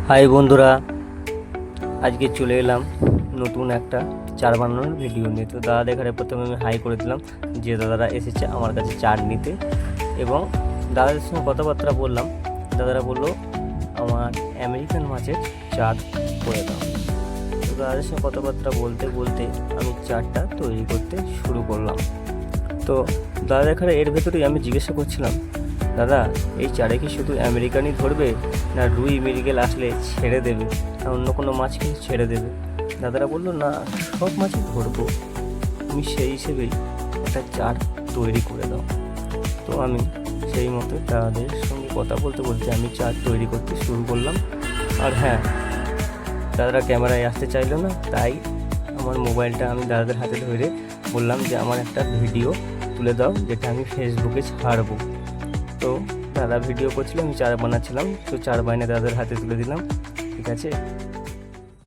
High বন্ধুরা, আজকে চলে এলাম নতুন একটা চার বানানোর ভিডিও নিয়ে। তো দাদা দেখারে প্রথমে আমি হাই করে দিলাম যে দাদারা এসেছে আমার কাছে চার নিতে, এবং দাদাদের সঙ্গে কথাবার্তা বললাম। দাদারা বললো আমার আমেরিকান মাছের চার করে দাও। তো দাদাদের সঙ্গে কথাবার্তা বলতে বলতে আমি চারটা তৈরি করতে শুরু করলাম। তো দাদা দেখারে এর ভেতরেই আমি জিজ্ঞাসা করছিলাম, দাদা এই চারে কি শুধু আমেরিকানই ধরবে, না রুই মৃগেল আসলে ছেড়ে দেবে, না অন্য কোনো মাছ কিছু ছেড়ে দেবে? দাদারা বললো না, সব মাছই ধরবো। তুমি সেই হিসেবেই একটা চার তৈরি করে দাও। তো আমি সেই মতো দাদাদের সঙ্গে কথা বলতে বলতে আমি চার তৈরি করতে শুরু করলাম। আর হ্যাঁ, দাদারা ক্যামেরায় আসতে চাইলো না, তাই আমার মোবাইলটা আমি দাদাদের হাতে ধরে বললাম যে আমার একটা ভিডিও তুলে দাও, যেটা আমি ফেসবুকে ছাড়বো। তো দাদা ভিডিও করছিল, আমি চার বানাচ্ছিলাম। তো চার বাইনে দাদার হাতে তুলে দিলাম। ঠিক আছে।